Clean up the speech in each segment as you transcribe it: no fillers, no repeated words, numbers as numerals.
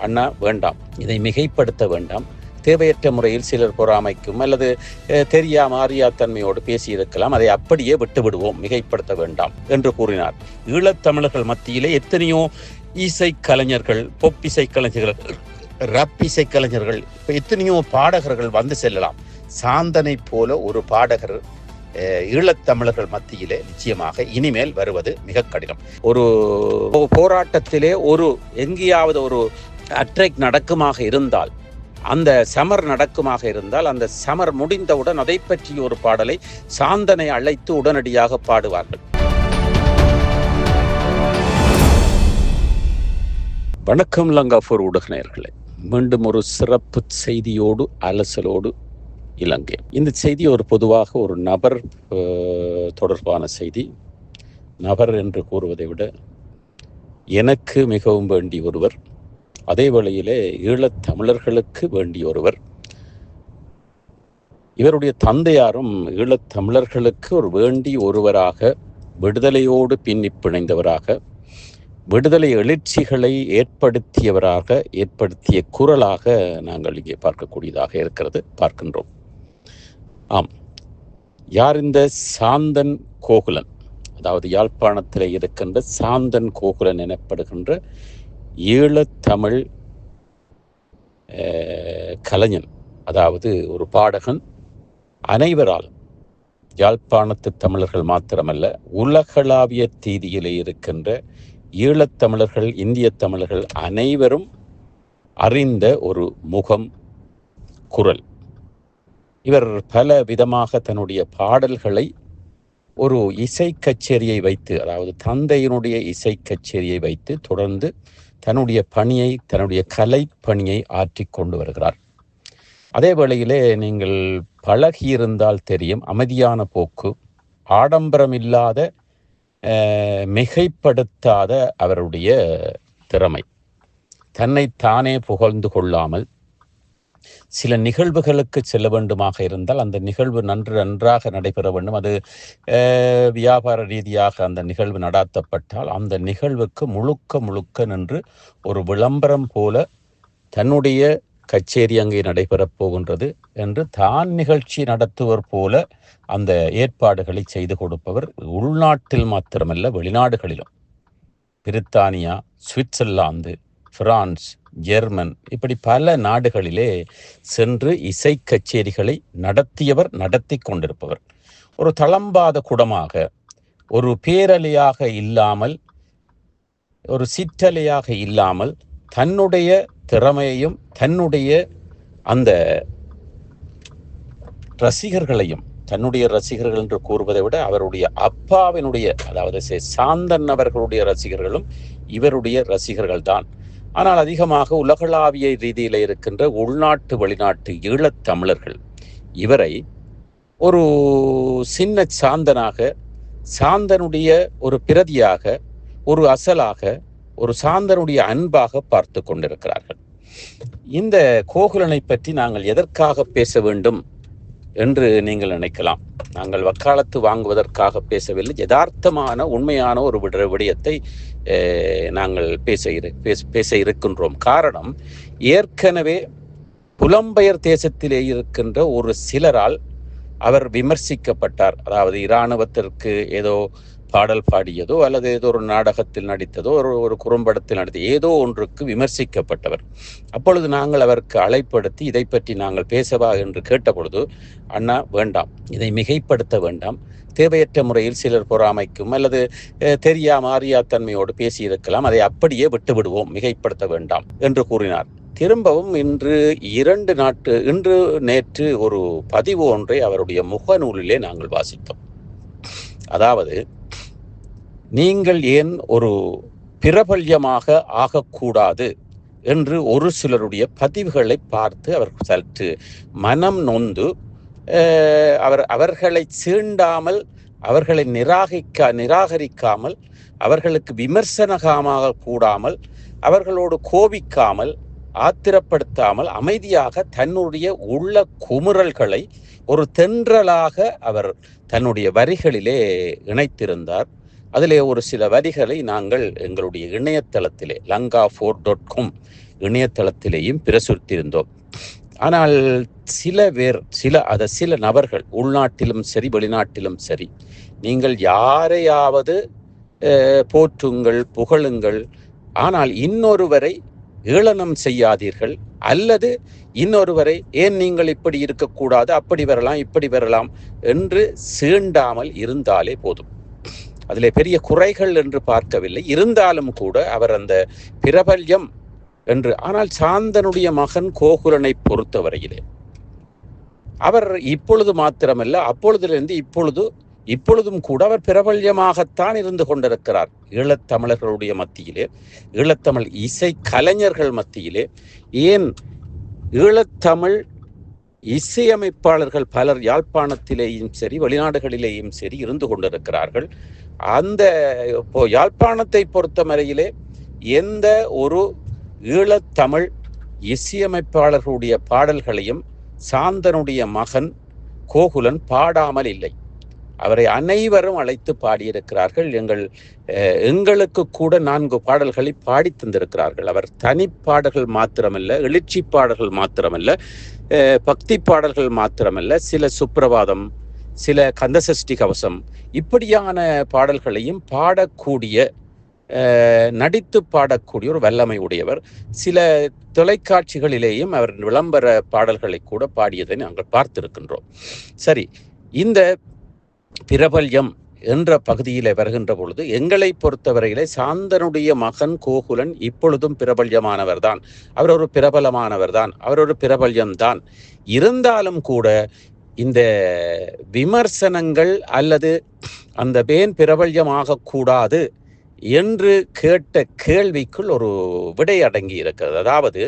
அண்ணா வேண்டாம், இதை மிகைப்படுத்த வேண்டாம். தேவையற்ற முறையில் சிலர் பொறாமைக்கும் அல்லது தெரியாம அறியாத்தன்மையோடு பேசியிருக்கலாம். அதை அப்படியே விட்டுவிடுவோம், மிகைப்படுத்த வேண்டாம் என்று கூறினார். ஈழத்தமிழர்கள் மத்தியிலே எத்தனையோ இசை கலைஞர்கள், பொப் இசை கலைஞர்கள், ரப் இசை கலைஞர்கள், எத்தனையோ பாடகர்கள் வந்து செல்லலாம். சாந்தனை போல ஒரு பாடகர் ஈழத்தமிழர்கள் மத்தியிலே நிச்சயமாக இனிமேல் வருவது மிக கடினம். ஒரு போராட்டத்திலே எங்கேயாவது ஒரு அட்ராக்ட் நடக்குமாக இருந்தால், அந்த சமர் நடக்குமாக இருந்தால், அந்த சமர் முடிந்தவுடன் அதை பற்றி ஒரு பாடலை சாந்தனை அழைத்து உடனடியாக பாடுவார்கள். வணக்கம் லங்காபூர் ஊடக நேயர்களே, மீண்டும் ஒரு சிறப்பு செய்தியோடு அலசலோடு இலங்கை. இந்த செய்தி பொதுவாக ஒரு நபர் தொடர்பான செய்தி. நபர் என்று கூறுவதை விட எனக்கு மிகவும் வேண்டிய ஒருவர், அதே வேளையிலே ஈழத்தமிழர்களுக்கு வேண்டிய ஒருவர். இவருடைய தந்தையாரும் ஈழத்தமிழர்களுக்கு ஒரு வேண்டிய ஒருவராக, விடுதலையோடு பின்னி பிணைந்தவராக, விடுதலை எழுச்சிகளை ஏற்படுத்திய குரலாக நாங்கள் இங்கே பார்க்கக்கூடியதாக இருக்கிறது, பார்க்கின்றோம். ஆம், யார் இந்த சாந்தன் கோகுலன்? அதாவது யாழ்ப்பாணத்தில் இருக்கின்ற சாந்தன் கோகுலன் எனப்படுகின்ற ஈழத்தமிழ் கலைஞன், அதாவது ஒரு பாடகன். அனைவரால், யாழ்ப்பாணத்து தமிழர்கள் மாத்திரமல்ல, உலகளாவிய ரீதியிலே இருக்கின்ற ஈழத்தமிழர்கள், இந்திய தமிழர்கள் அனைவரும் அறிந்த ஒரு முகம், குரல். இவர் பல விதமாக தன்னுடைய பாடல்களை ஒரு இசை கச்சேரியை வைத்து, அதாவது தந்தையினுடைய இசை கச்சேரியை வைத்து தொடர்ந்து தன்னுடைய கலை பணியை ஆற்றி கொண்டு வருகிறார். அதே வேளையிலே நீங்கள் பழகியிருந்தால் தெரியும், அமைதியான போக்கு, ஆடம்பரம் இல்லாத, மிகைப்படுத்தாத அவருடைய திறமை. தன்னைத்தானே புகழ்ந்து கொள்ளாமல், சில நிகழ்வுகளுக்கு செல்ல வேண்டுமாக இருந்தால் அந்த நிகழ்வு நன்றாக நடைபெற வேண்டும். அது வியாபார ரீதியாக அந்த நிகழ்வு நடாத்தப்பட்டால் அந்த நிகழ்வுக்கு முழுக்க நின்று ஒரு விளம்பரம் போல தன்னுடைய கச்சேரி அங்கே நடைபெறப் போகின்றது என்று தான் நிகழ்ச்சி நடத்துவர் போல அந்த ஏற்பாடுகளை செய்து கொடுப்பவர். உள்நாட்டில் மாத்திரமல்ல, வெளிநாடுகளிலும், பிரித்தானியா, சுவிட்சர்லாந்து, பிரான்ஸ், ஜெர்மன், இப்படி பல நாடுகளிலே சென்று இசை கச்சேரிகளை நடத்தி கொண்டிருப்பவர். ஒரு தளம்பாத குடமாக, ஒரு பேரலையாக இல்லாமல், ஒரு சிற்றலையாக இல்லாமல், தன்னுடைய திறமையையும் தன்னுடைய அந்த ரசிகர்களையும், தன்னுடைய ரசிகர்கள் என்று கூறுவதை விட அவருடைய அப்பாவினுடைய, அதாவது சாந்தன் அவர்களுடைய ரசிகர்களும் இவருடைய ரசிகர்கள் தான். ஆனால் அதிகமாக உலகளாவிய ரீதியில் இருக்கின்ற உள்நாட்டு வெளிநாட்டு ஈழத்தமிழர்கள் இவரை ஒரு சின்ன சாந்தனாக, சாந்தனுடைய ஒரு பிரதியாக, ஒரு அசலாக, ஒரு சாந்தனுடைய அன்பாக பார்த்து கொண்டிருக்கிறார்கள். இந்த கோகுலனை பற்றி நாங்கள் எதற்காக பேச வேண்டும் என்று நீங்கள் நினைக்கலாம். நாங்கள் வக்காலத்து வாங்குவதற்காக பேசவில்லை, யதார்த்தமான உண்மையான ஒரு விடயத்தை நாங்கள் பேச இருக்கின்றோம். காரணம், ஏற்கனவே புலம்பெயர் தேசத்திலே இருக்கின்ற ஒரு சிலரால் அவர் விமர்சிக்கப்பட்டார். அதாவது இராணுவத்திற்கு ஏதோ பாடல் பாடியதோ அல்லது ஏதோ ஒரு நாடகத்தில் நடித்ததோ ஒரு குறும்படத்தில் நடித்த ஏதோ ஒன்றுக்கு விமர்சிக்கப்பட்டவர். அப்பொழுது நாங்கள் அவருக்கு அழைப்படுத்தி இதை பற்றி நாங்கள் பேசவா என்று கேட்டபொழுது, அண்ணா வேண்டாம், இதை மிகைப்படுத்த வேண்டாம். தேவையற்ற முறையில் சிலர் பொறாமைக்கும் அல்லது தெரியாம அறியாத்தன்மையோடு பேசியிருக்கலாம். அதை அப்படியே விட்டுவிடுவோம், மிகைப்படுத்த வேண்டாம் என்று கூறினார். திரும்பவும் நேற்று ஒரு பதிவு ஒன்றை அவருடைய முகநூலிலே நாங்கள் வாசித்தோம். அதாவது, நீங்கள் ஏன் ஒரு பிரபல்யமாக ஆகக்கூடாது என்று ஒரு சிலருடைய பதிவுகளை பார்த்து அவர் சற்று மனம் நொந்து, அவர்களை சீண்டாமல், அவர்களை நிராகரிக்காமல், அவர்களுக்கு விமர்சனமாக கூடாமல், அவர்களோடு கோபிக்காமல், ஆத்திரப்படுத்தாமல், அமைதியாக தன்னுடைய உள்ள குமுறல்களை ஒரு தென்றலாக அவர் தன்னுடைய வரிகளிலே இணைத்திருந்தார். அதிலே ஒரு சில வரிகளை நாங்கள் எங்களுடைய இணையதளத்திலே langafour.com இணையதளத்திலேயும் பிரசுரித்திருந்தோம். ஆனால் சில நபர்கள் உள்நாட்டிலும் சரி வெளிநாட்டிலும் சரி, நீங்கள் யாரையாவது போற்றுங்கள், புகழுங்கள், ஆனால் இன்னொருவரை ஏளனம் செய்யாதீர்கள், அல்லது இன்னொருவரை ஏன் நீங்கள் இப்படி இருக்கக்கூடாது, அப்படி வரலாம் இப்படி வரலாம் என்று சீண்டாமல் இருந்தாலே போதும். அதிலே பெரிய குறைகள் என்று பார்க்கவில்லை. இருந்தாலும் கூட அவர் அந்த பிரபல்யம் என்று, ஆனால் சாந்தனுடைய மகன் கோகுலனை பொறுத்தவரையிலே அவர் இப்பொழுது மாத்திரமல்ல, அப்பொழுதிலிருந்து இப்பொழுதும் கூட அவர் பிரபல்யமாகத்தான் இருந்து கொண்டிருக்கிறார். ஈழத்தமிழர்களுடைய மத்தியிலே, ஈழத்தமிழ் இசை கலைஞர்கள் மத்தியிலே, ஏன் ஈழத்தமிழ் இசையமைப்பாளர்கள் பலர் யாழ்ப்பாணத்திலேயும் சரி வெளிநாடுகளிலேயும் சரி இருந்து கொண்டிருக்கிறார்கள். அந்த யாழ்ப்பாணத்தை பொறுத்தவரையிலே எந்த ஒரு ஈழத்தமிழ் இசையமைப்பாளர்களுடைய பாடல்களையும் சாந்தனுடைய மகன் கோகுலன் பாடாமல் இல்லை. அவரை அனைவரும் அழைத்து பாடியிருக்கிறார்கள். எங்களுக்கு கூட 4 பாடல்களை பாடி தந்திருக்கிறார்கள். அவர் தனிப்பாடல்கள் மாத்திரமல்ல, எழுச்சி பாடல்கள் மாத்திரமல்ல, பக்தி பாடல்கள் மாத்திரமல்ல, சில சுப்பிரபாதம், சில கந்தசஷ்டி கவசம், இப்படியான பாடல்களையும் பாடக்கூடிய, நடித்து பாடக்கூடிய ஒரு வல்லமை உடையவர். சில தொலைக்காட்சிகளிலேயும் அவர் விளம்பர பாடல்களை கூட பாடியதை நாங்கள் பார்த்திருக்கின்றோம். சரி, இந்த பிரபல்யம் என்ற பகுதியிலே வருகின்ற பொழுது எங்களை பொறுத்தவரையிலே சாந்தனுடைய மகன் கோகுலன் இப்பொழுதும் பிரபல்யமானவர் தான். அவர் ஒரு பிரபலமானவர் தான், அவர் ஒரு பிரபல்யம்தான். இருந்தாலும் கூட இந்த விமர்சனங்கள் அல்லது அந்த பேன் பிரபல்யமாக கூடாது என்று கேட்ட கேள்விக்குள் ஒரு விடை அடங்கி இருக்கிறது. அதாவது,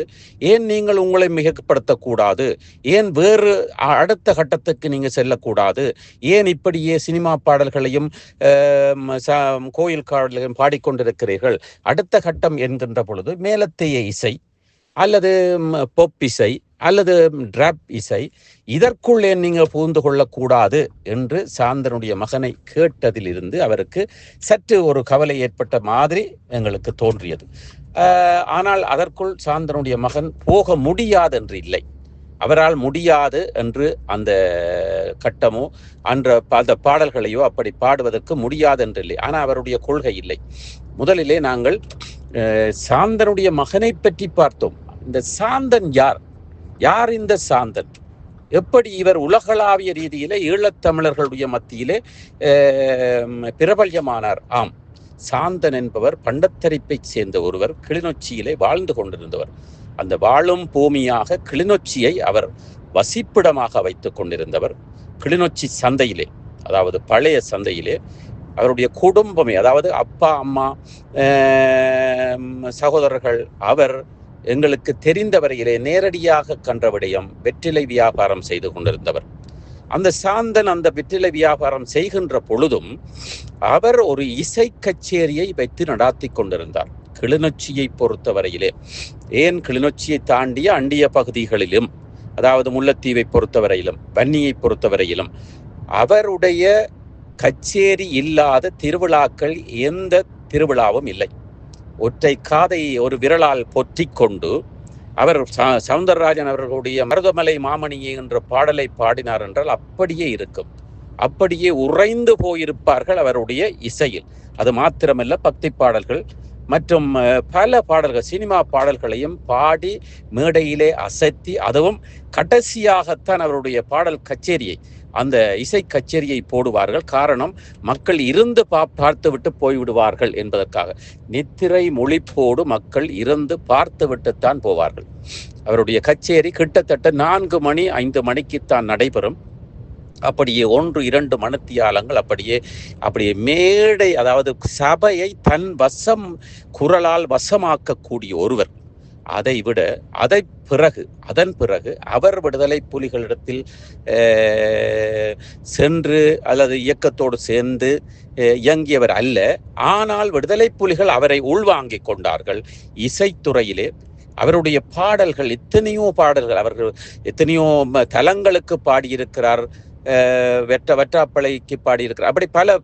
ஏன் நீங்கள் உங்களை மிகப்படுத்தக்கூடாது, ஏன் வேறு அடுத்த கட்டத்துக்கு நீங்கள் செல்லக்கூடாது, ஏன் இப்படியே சினிமா பாடல்களையும் கோயில் பாடல்களையும் பாடிக்கொண்டிருக்கிறீர்கள், அடுத்த கட்டம் என்கின்ற பொழுது மேலத்தைய இசை அல்லது பொப் இசை அல்லது டிராப் இசை, இதற்குள்ளே நீங்கள் புகுந்து கொள்ளக்கூடாது என்று சாந்தனுடைய மகனை கேட்டதிலிருந்து அவருக்கு சற்று ஒரு கவலை ஏற்பட்ட மாதிரி எங்களுக்கு தோன்றியது. ஆனால் அதற்குள் சாந்தனுடைய மகன் போக முடியாது என்று இல்லை. அவரால் முடியாது என்று அந்த கட்டமோ அந்த பாடல்களையோ அப்படி பாடுவதற்கு முடியாது என்று இல்லை. ஆனால் அவருடைய கொள்கை இல்லை. முதலிலே நாங்கள் சாந்தனுடைய மகனை பற்றி பார்த்தோம். இந்த சாந்தன் யார் இந்த சாந்தன்? எப்படி இவர் உலகளாவிய ரீதியிலே ஈழத்தமிழர்களுடைய மத்தியிலே பிரபல்யமானார்? ஆம், சாந்தன் என்பவர் பண்டத்தரிப்பை சேர்ந்த ஒருவர், கிளிநொச்சியிலே வாழ்ந்து கொண்டிருந்தவர். அந்த வாழும் பூமியாக கிளிநொச்சியை அவர் வசிப்பிடமாக வைத்துக் கொண்டிருந்தவர். கிளிநொச்சி சந்தையிலே, அதாவது பழைய சந்தையிலே அவருடைய குடும்பமே, அதாவது அப்பா, அம்மா, சகோதரர்கள், அவர் எங்களுக்கு தெரிந்தவரையிலே நேரடியாக கன்ற விடயம் வெற்றிலை வியாபாரம் செய்து கொண்டிருந்தவர். அந்த சாந்தன் அந்த வெற்றிலை வியாபாரம் செய்கின்ற பொழுதும் அவர் ஒரு இசை கச்சேரியை வைத்து நடாத்தி கொண்டிருந்தார். கிளிநொச்சியை பொறுத்தவரையிலே, ஏன் கிளிநொச்சியை தாண்டிய அண்டிய பகுதிகளிலும், அதாவது முல்லைத்தீவை பொறுத்தவரையிலும் வன்னியை பொறுத்தவரையிலும் அவருடைய கச்சேரி இல்லாத திருவிழாக்கள் எந்த திருவிழாவும் இல்லை. ஒற்றை காதை ஒரு விரலால் பொற்றி கொண்டு அவர் சவுந்தரராஜன் அவர்களுடைய மருதமலை மாமணியே என்ற பாடலை பாடினார் என்றால் அப்படியே இருக்கும். அப்படியே உறைந்து போயிருப்பார்கள் அவருடைய இசையில். அது மாத்திரமல்ல, பக்தி பாடல்கள் மற்றும் பல பாடல்கள், சினிமா பாடல்களையும் பாடி மேடையிலே அசத்தி, அதுவும் கடைசியாகத்தான் அவருடைய பாடல் கச்சேரியை, அந்த இசை கச்சேரியை போடுவார்கள். காரணம், மக்கள் இருந்து பார்த்து விட்டு போய்விடுவார்கள் என்பதற்காக. நித்திரை மொழிப்போடு மக்கள் இருந்து பார்த்து விட்டுத்தான் போவார்கள். அவருடைய கச்சேரி கிட்டத்தட்ட 4 மணி 5 மணிக்குத்தான் நடைபெறும். அப்படியே 1-2 மணித்தியாலங்கள் அப்படியே மேடை, அதாவது சபையை தன் வசம், குரலால் வசமாக்கக்கூடிய ஒருவர். அதன் பிறகு அவர் விடுதலை புலிகளிடத்தில் சென்று அல்லது இயக்கத்தோடு சேர்ந்து இயங்கியவர் அல்ல. ஆனால் விடுதலை புலிகள் அவரை உள்வாங்கிக் கொண்டார்கள். இசைத்துறையிலே அவருடைய பாடல்கள், எத்தனையோ பாடல்கள், அவர்கள் எத்தனையோ தலங்களுக்கு பாடியிருக்கிறார். வெற்றாப்பளைக்கு பாடியிருக்கிறார். அப்படி பல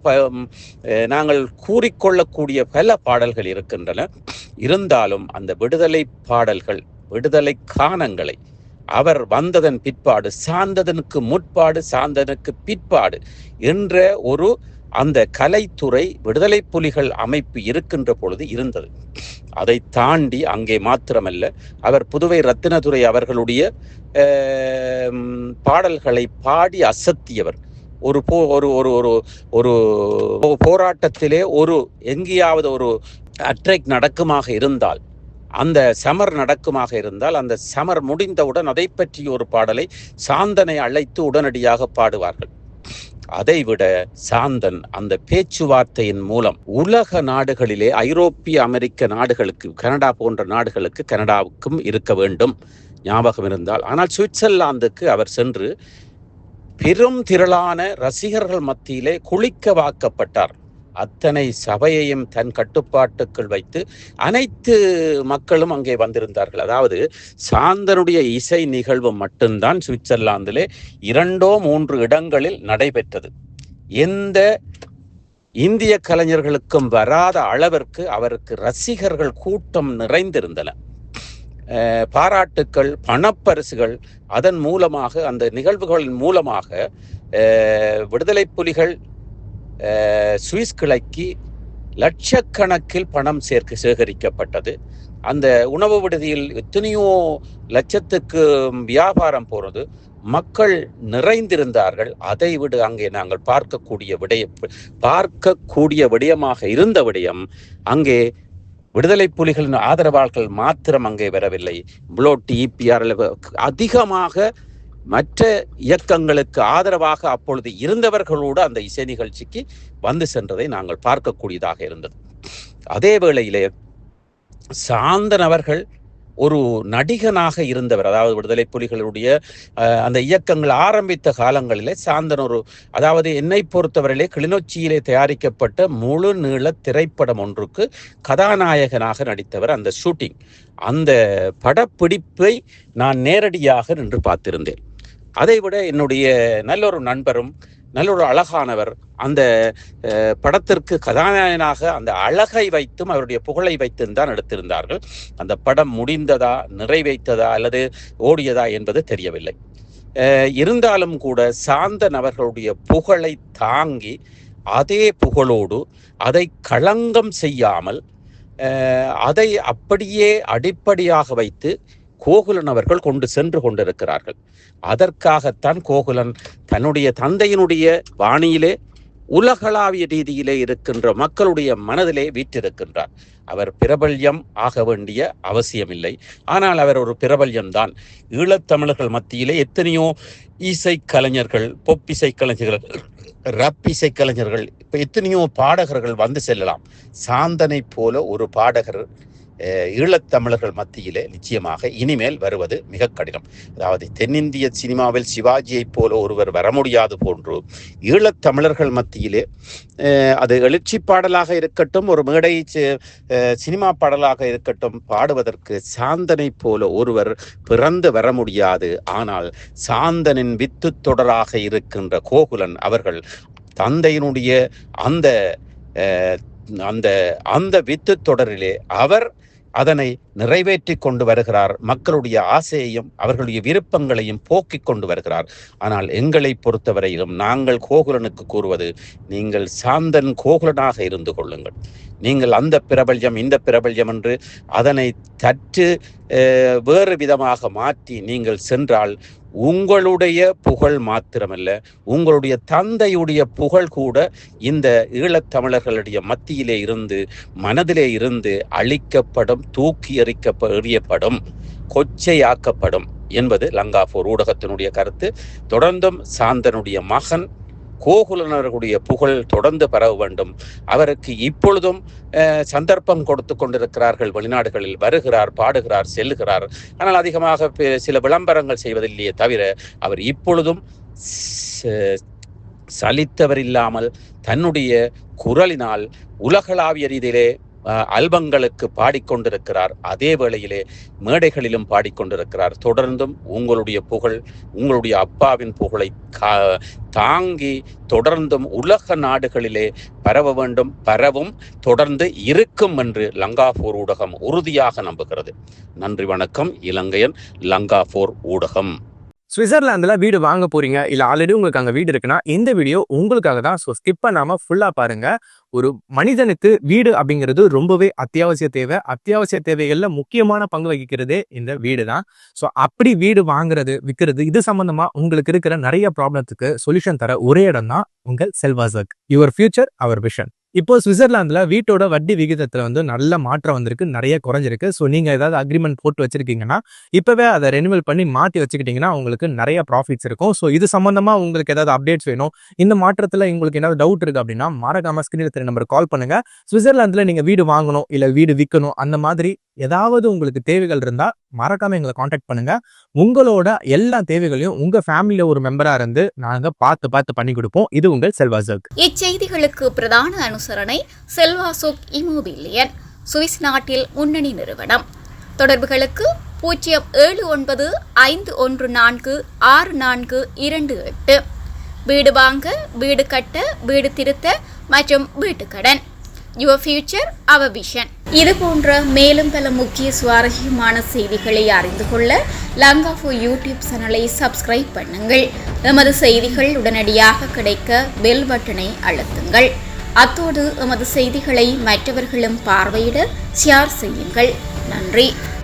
நாங்கள் கூறிக்கொள்ளக்கூடிய பல பாடல்கள் இருக்கின்றன. இருந்தாலும் அந்த விடுதலை பாடல்கள், விடுதலை கானங்களை அவர் வந்ததன் பிற்பாடு, சார்ந்ததனுக்கு முற்பாடு, சார்ந்ததனுக்கு பிற்பாடு என்ற ஒரு அந்த கலைத்துறை விடுதலை புலிகள் அமைப்பு இருக்கின்ற பொழுது இருந்தது. அதை தாண்டி அங்கே மாத்திரமல்ல, அவர் புதுவை ரத்தினதுரை அவர்களுடைய பாடல்களை பாடி அசத்தியவர். ஒரு போராட்டத்திலே எங்கேயாவது ஒரு அட்ராக்ட் நடக்குமாக இருந்தால், அந்த சமர் நடக்குமாக இருந்தால், அந்த சமர் முடிந்தவுடன் அதை பற்றி ஒரு பாடலை சாந்தனை அழைத்து உடனடியாக பாடுவார்கள். அதைவிட சாந்தன் அந்த பேச்சுவார்த்தையின் மூலம் உலக நாடுகளிலே, ஐரோப்பிய அமெரிக்க நாடுகளுக்கு, கனடா போன்ற நாடுகளுக்கு, கனடாவுக்கும் இருக்க வேண்டும் ஞாபகம் இருந்தால், ஆனால் சுவிட்சர்லாந்துக்கு அவர் சென்று பெரும் திரளான ரசிகர்கள் மத்தியிலே குளிக்க வாக்கப்பட்டார். அத்தனை சபையையும் தன் கட்டுப்பாட்டுக்குள் வைத்து அனைத்து மக்களும் அங்கே வந்திருந்தார்கள். அதாவது சாந்தனுடைய இசை நிகழ்வு மட்டும்தான் சுவிட்சர்லாந்திலே 2-3 இடங்களில் நடைபெற்றது. எந்த இந்திய கலைஞர்களுக்கும் வராத அளவிற்கு அவருக்கு ரசிகர்கள் கூட்டம் நிறைந்திருந்தன. பாராட்டுக்கள், பணப்பரிசுகள், அதன் மூலமாக, அந்த நிகழ்வுகளின் மூலமாக விடுதலை புலிகள் சுவிஸ் கிளைக்கு லட்சக்கணக்கில் பணம் சேகரிக்கப்பட்டது. அந்த உணவு விடுதியில் எத்தனையோ லட்சத்துக்கு வியாபாரம் போனது. மக்கள் நிறைந்திருந்தார்கள். அதை விட அங்கே நாங்கள் பார்க்கக்கூடிய விடயமாக இருந்த விடயம், அங்கே விடுதலை புலிகளின் ஆதரவாளர்கள் மாத்திரம் அங்கே வரவில்லை. புளோட், EPR அதிகமாக மற்ற இயக்கங்களுக்கு ஆதரவாக அப்பொழுது இருந்தவர்களோடு அந்த இசை நிகழ்ச்சிக்கு வந்து சென்றதை நாங்கள் பார்க்கக்கூடியதாக இருந்தது. அதே வேளையிலே சாந்தன் அவர்கள் ஒரு நடிகனாக இருந்தவர். அதாவது விடுதலை புலிகளுடைய அந்த இயக்கங்கள் ஆரம்பித்த காலங்களிலே சாந்தன் அதாவது என்னை பொறுத்தவரையிலே கிளிநொச்சியிலே தயாரிக்கப்பட்ட முழு நீள திரைப்படம் ஒன்றுக்கு கதாநாயகனாக நடித்தவர். அந்த ஷூட்டிங், அந்த படப்பிடிப்பை நான் நேரடியாக நின்று பார்த்திருந்தேன். அதைவிட என்னுடைய நல்லொரு நண்பரும் நல்லொரு அழகானவர் அந்த படத்திற்கு கதாநாயகனாக அந்த அழகை வைத்தும் அவருடைய புகழை வைத்தும் தான் எடுத்திருந்தார்கள். அந்த படம் முடிந்ததா, நிறைவேற்றதா அல்லது ஓடியதா என்பது தெரியவில்லை. இருந்தாலும் கூட சாந்தன் அவர்களுடைய புகழை தாங்கி, அதே புகழோடு அதை களங்கம் செய்யாமல், அதை அப்படியே அடிப்படையாக வைத்து கோகுலன் அவர்கள் கொண்டு சென்று கொண்டிருக்கிறார்கள். அதற்காகத்தான் கோகுலன் தன்னுடைய தந்தையினுடைய வாணியிலே உலகளாவிய ரீதியிலே இருக்கின்ற மக்களுடைய மனதிலே வீற்றிருக்கின்றார். அவர் பிரபல்யம் ஆக வேண்டிய அவசியமில்லை. ஆனால் அவர் ஒரு பிரபல்யம்தான். ஈழத்தமிழர்கள் மத்தியிலே எத்தனையோ இசைக்கலைஞர்கள், பொப் இசைக்கலைஞர்கள், ரப் இசைக்கலைஞர்கள், இப்போ எத்தனையோ பாடகர்கள் வந்து செல்லலாம். சாந்தனை போல ஒரு பாடகர் ஈழத்தமிழர்கள் மத்தியிலே நிச்சயமாக இனிமேல் வருவது மிக கடினம். அதாவது தென்னிந்திய சினிமாவில் சிவாஜியை போல ஒருவர் வர முடியாது போன்று ஈழத்தமிழர்கள் மத்தியிலே அது எழுச்சி பாடலாக இருக்கட்டும், ஒரு மேடை சினிமா பாடலாக இருக்கட்டும், பாடுவதற்கு சாந்தனை போல ஒருவர் பிறந்து வர முடியாது. ஆனால் சாந்தனின் வித்து தொடராக இருக்கின்ற கோகுலன் அவர்கள் தந்தையினுடைய அந்த அந்த அந்த வித்து தொடரிலே அவர் அதனை நிறைவேற்றி கொண்டு வருகிறார். மக்களுடைய ஆசையையும் அவர்களுடைய விருப்பங்களையும் போக்கிக் கொண்டு வருகிறார். ஆனால் எங்களை பொறுத்தவரையிலும் நாங்கள் கோகுலனுக்கு கூறுவது, நீங்கள் சாந்தன் கோகுலனாக இருந்து கொள்ளுங்கள். நீங்கள் அந்த பிரபல்யம் இந்த பிரபல்யம் என்று அதனை தற்று வேறு விதமாக மாற்றி நீங்கள் சென்றால் உங்களுடைய புகழ் மாத்திரமல்ல, உங்களுடைய தந்தையுடைய புகழ் கூட இந்த ஈழத்தமிழர்களுடைய மத்தியிலே இருந்து, மனதிலே இருந்து அழிக்கப்படும், தூக்கி எறியப்படும், கொச்சையாக்கப்படும் என்பது லங்காபோர் ஊடகத்தினுடைய கருத்து. தொடர்ந்தும் சாந்தனுடைய மகன் கோகுலனர்களுடைய புகழ் தொடர்ந்து பரவ வேண்டும். அவருக்கு இப்பொழுதும் சந்தர்ப்பம் கொடுத்து கொண்டிருக்கிறார்கள். வெளிநாடுகளில் வருகிறார், பாடுகிறார், செல்லுகிறார். ஆனால் அதிகமாக சில விளம்பரங்கள் செய்வதில்லையே தவிர அவர் இப்பொழுதும் சலித்தவர் இல்லாமல் தன்னுடைய குரலினால் உலகளாவிய ரீதியிலே ஆல்பங்களுக்கு பாடிக்கொண்டிருக்கிறார். அதே வேளையிலே மேடைகளிலும் பாடிக்கொண்டிருக்கிறார். தொடர்ந்தும் உங்களுடைய புகழ், உங்களுடைய அப்பாவின் புகழை தாங்கி தொடர்ந்தும் உலக நாடுகளிலே பரவ வேண்டும், பரவும், தொடர்ந்து இருக்கும் என்று லங்காபோர் ஊடகம் உறுதியாக நம்புகிறது. நன்றி, வணக்கம். இலங்கையன், லங்காபோர் ஊடகம். சுவிட்சர்லாந்துல வீடு வாங்க போறீங்க, இல்ல ஆல்ரெடி உங்களுக்கு அங்க வீடு இருக்குன்னா இந்த வீடியோ உங்களுக்காக தான். ஸோ ஸ்கிப் பண்ணாம ஃபுல்லா பாருங்க. ஒரு மனிதனுக்கு வீடு அப்படிங்கிறது ரொம்பவே அத்தியாவசிய தேவை. அத்தியாவசிய தேவைகள்ல முக்கியமான பங்கு வகிக்கிறதே இந்த வீடு தான். ஸோ அப்படி வீடு வாங்குறது, விற்கிறது, இது சம்பந்தமா உங்களுக்கு இருக்கிற நிறைய ப்ராப்ளத்துக்கு சொல்யூஷன் தர ஒரே இடம் தான் உங்கள் செல்வாசக். Your future our vision. இப்போ சுவிட்சர்லாந்துல வீட்டோட வட்டி விகிதத்துல நல்ல மாற்றம் வந்திருக்கு, நிறைய குறைஞ்சிருக்கு. ஸோ நீங்க ஏதாவது அக்ரிமெண்ட் போட்டு வச்சிருக்கீங்கன்னா இப்பவே அதை ரெனிவல் பண்ணி மாற்றி வச்சுக்கிட்டீங்கன்னா உங்களுக்கு நிறைய ப்ராஃபிட்ஸ் இருக்கும். ஸோ இது சம்பந்தமா உங்களுக்கு ஏதாவது அப்டேட்ஸ் வேணும், இந்த மாற்றத்துல உங்களுக்கு ஏதாவது டவுட் இருக்கு அப்படின்னா மறக்காம ஸ்கிரீன்ல தெரிய நம்பருக்கு கால் பண்ணுங்க. சுவிட்சர்லாந்துல நீங்க வீடு வாங்கணும், இல்ல வீடு விற்கணும், அந்த மாதிரி ஏதாவது உங்களுக்கு தேவைகள் இருந்தா மறக்காம எங்களை காண்டாக்ட் பண்ணுங்க. உங்களோட எல்லா தேவைகளையும் உங்க ஃபேமிலியில ஒரு மெம்பரா இருந்து நாங்க பார்த்து பண்ணி கொடுப்போம். இது உங்கள் செல்வாசக். இச்செய்திகளுக்கு பிரதான அனுசரணை செல்வாசோக் இமோபிலியன், சுவிஸ் நாட்டில் முன்னணி நிறுவனம். தொடர்புகளுக்கு 07951464428. வீடு வாங்க, வீடு கட்ட, வீடு திருத்த மற்றும் வீட்டுக்கடன். Your future our vision. இது போன்ற மேலும் பல முக்கிய சுவாரஸ்யமான செய்திகளை அறிந்து கொள்ள லங்காபோர் யூடியூப் சேனலை சப்ஸ்கிரைப் பண்ணுங்கள். எமது செய்திகள் உடனடியாக கிடைக்க பெல் பட்டனை அழுத்துங்கள். அத்தோடு எமது செய்திகளை மற்றவர்களும் பார்வையிட ஷேர் செய்யுங்கள். நன்றி.